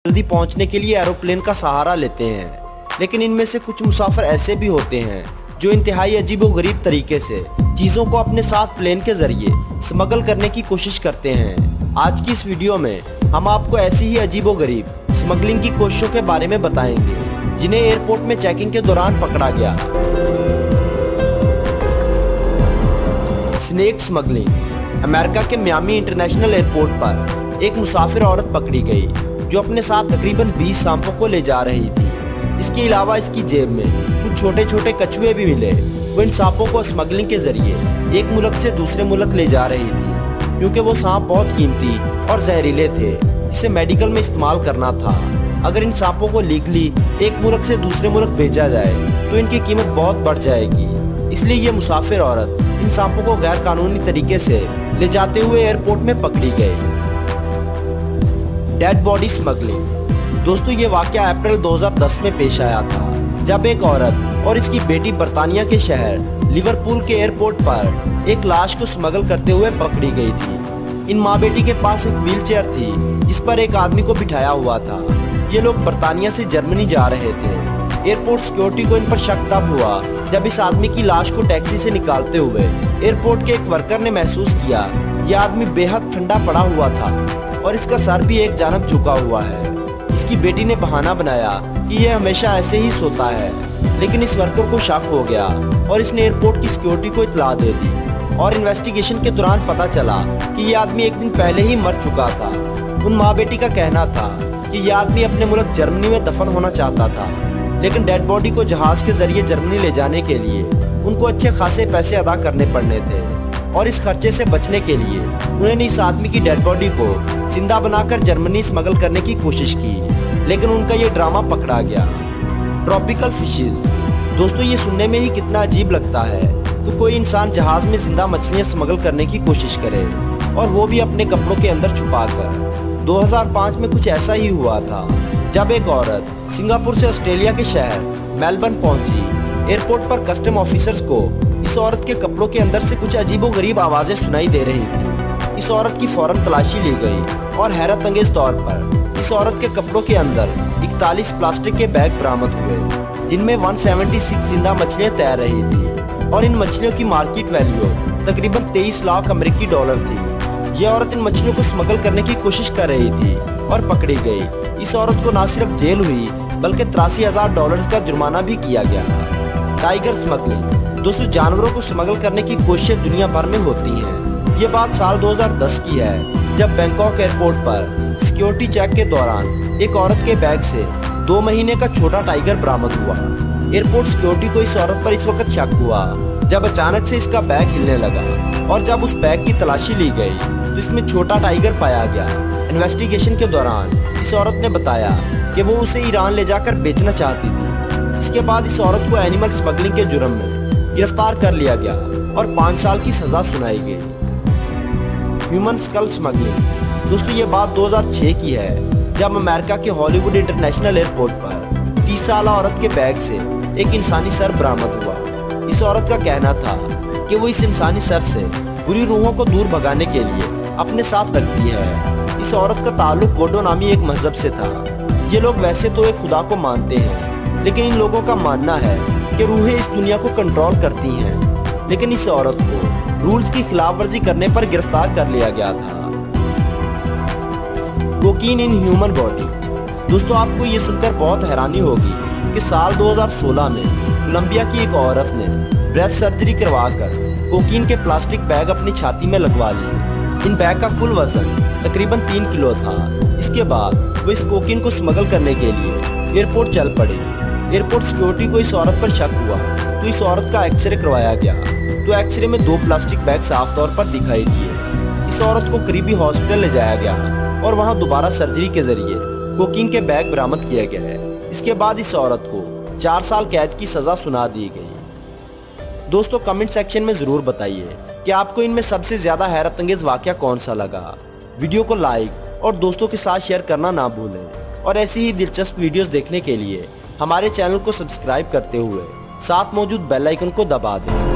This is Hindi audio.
जल्दी पहुंचने के लिए एरोप्लेन का सहारा लेते हैं। लेकिन इनमें से कुछ मुसाफिर ऐसे भी होते हैं जो इंतहाई अजीबोगरीब तरीके से चीज़ों को अपने साथ प्लेन के जरिए स्मगल करने की कोशिश करते हैं। आज की इस वीडियो में हम आपको ऐसी ही अजीबोगरीब स्मगलिंग की कोशिशों के बारे में बताएंगे जिन्हें एयरपोर्ट में चेकिंग के दौरान पकड़ा गया। Snake smuggling. अमेरिका के मियामी इंटरनेशनल एयरपोर्ट पर एक मुसाफिर औरत पकड़ी गई जो अपने साथ तकरीबन 20 सांपों को ले जा रही थी। इसके अलावा इसकी जेब में कुछ छोटे छोटे कछुए भी मिले। वो इन सांपों को स्मगलिंग के जरिए एक मुल्क से दूसरे मुल्क ले जा रही थी क्योंकि वो सांप बहुत कीमती और जहरीले थे, जिसे मेडिकल में इस्तेमाल करना था। अगर इन सांपों को लीगली एक मुल्क से दूसरे मुल्क भेजा जाए तो इनकी कीमत बहुत बढ़ जाएगी। इसलिए ये मुसाफिर औरत इन सांपों को गैर कानूनी तरीके से ले जाते हुए एयरपोर्ट में पकड़ी गई। Dead body smuggling. दोस्तों, ये वाकया अप्रैल 2010 में पेश आया था जब एक औरत और इसकी बेटी बर्तानिया के शहर लिवरपूल के एयरपोर्ट पर एक लाश को स्मगल करते हुए पकड़ी गई थी। इन माँ बेटी के पास एक व्हीलचेयर थी जिस पर एक आदमी को बिठाया हुआ था। ये लोग बर्तानिया से जर्मनी जा रहे थे। एयरपोर्ट सिक्योरिटी को इन पर शक तब हुआ जब इस आदमी की लाश को टैक्सी से निकालते हुए एयरपोर्ट के एक वर्कर ने महसूस किया यह आदमी बेहद ठंडा पड़ा हुआ था और इसका सर भी एक जानब झुका हुआ है। इसकी बेटी ने बहाना बनाया कि यह हमेशा ऐसे ही सोता है, लेकिन इस वर्कर को शक हो गया और इसने एयरपोर्ट की सिक्योरिटी को इत्तला दे दी और इन्वेस्टिगेशन के दौरान पता चला कि यह आदमी एक दिन पहले ही मर चुका था। उन माँ बेटी का कहना था कि यह आदमी अपने मुल्क जर्मनी में दफन होना चाहता था, लेकिन डेड बॉडी को जहाज के जरिए जर्मनी ले जाने के लिए उनको अच्छे खासे पैसे अदा करने पड़ने थे और इस खर्चे से बचने के लिए उन्होंने इस आदमी की डेड बॉडी को जिंदा बनाकर जर्मनी स्मगल करने की कोशिश की, लेकिन उनका ये ड्रामा पकड़ा गया। Tropical fishes. दोस्तों, ये सुनने में ही कितना अजीब लगता है कि कोई इंसान जहाज में जिंदा मछलियां स्मगल करने की कोशिश करे और वो भी अपने कपड़ों के अंदर छुपाकर। 2005 में कुछ ऐसा ही हुआ था जब एक औरत सिंगापुर से ऑस्ट्रेलिया के शहर मेलबर्न पहुंची। एयरपोर्ट पर कस्टम ऑफिसर्स को इस औरत के कपड़ों के अंदर से कुछ अजीबोगरीब आवाजें सुनाई दे रही थी। इस औरत की फौरन तलाशी ली गई और हैरत अंगेज तौर पर इस औरत के कपड़ों के अंदर 41 प्लास्टिक के बैग बरामद हुए जिनमें 176 जिंदा मछलियां तैर रही थी और इन मछलियों की मार्केट वैल्यू तकरीबन 23 लाख अमेरिकी डॉलर थी। यह औरत इन मछलियों को स्मगल करने की कोशिश कर रही थी और पकड़ी गई। इस औरत को न सिर्फ जेल हुई बल्कि $83,000 का जुर्माना भी किया गया। Tiger smuggling. दोस्तों, जानवरों को स्मगल करने की कोशिशें दुनिया भर में होती हैं। ये बात साल 2010 की है जब बैंकॉक एयरपोर्ट पर सिक्योरिटी चेक के दौरान एक औरत के बैग से 2 महीने का छोटा टाइगर बरामद हुआ। एयरपोर्ट सिक्योरिटी को इस औरत पर इस वक्त शक हुआ जब अचानक से इसका बैग हिलने लगा और जब उस बैग की तलाशी ली गई तो इसमें छोटा टाइगर पाया गया। इन्वेस्टिगेशन के दौरान इस औरत ने बताया कि वो उसे ईरान ले जाकर बेचना चाहती थी। इसके बाद इस औरत को एनिमल स्मगलिंग के जुर्म में गिरफ्तार कर लिया गया और 5 साल की सजा सुनाई गई। Human school smuggling. दोस्तों, ये बात 2006 की है जब अमेरिका के हॉलीवुड इंटरनेशनल एयरपोर्ट पर 30 साल औरत के बैग से एक इंसानी सर बरामद हुआ। इस औरत का कहना था कि वो इस इंसानी सर से बुरी रूहों को दूर भगाने के लिए अपने साथ रखती है। इस औरत का ताल्लुक वोडो नामी एक मजहब से था। ये लोग वैसे तो एक खुदा को मानते हैं, लेकिन इन लोगों का मानना है कि रूहें इस दुनिया को कंट्रोल करती हैं। लेकिन इस औरत को रूल्स की खिलाफ वर्जी करने पर गिरफ्तार कर लिया गया था। Cocaine in human body. दोस्तों, आपको ये सुनकर बहुत हैरानी होगी कि साल 2016 में कोलंबिया की एक औरत ने ब्रेस्ट सर्जरी करवाकर कोकीन के प्लास्टिक बैग अपनी छाती में लगवा लिए। इन बैग का कुल वजन तकरीबन 3 किलो था। इसके बाद वो इस कोकीन को स्मगल करने के लिए एयरपोर्ट चल पड़े। एयरपोर्ट सिक्योरिटी को इस औरत पर शक हुआ तो इस औरत का एक्सरे करवाया गया तो एक्सरे में 2 प्लास्टिक बैग साफ तौर पर दिखाई दिए। इस औरत को करीबी हॉस्पिटल ले जाया गया और वहां दोबारा सर्जरी के जरिए कोकीन के बैग बरामद किया गया है। इसके बाद इस औरत को 4 साल कैद की सजा सुना दी गई। दोस्तों, कमेंट सेक्शन में जरूर बताइए कि आपको इनमें सबसे ज्यादा हैरत अंगेज वाकया कौन सा लगा। वीडियो को लाइक और दोस्तों के साथ शेयर करना ना भूलें और ऐसी ही दिलचस्प वीडियोस देखने के लिए हमारे चैनल को सब्सक्राइब करते हुए साथ मौजूद बेल आइकन को दबा दें।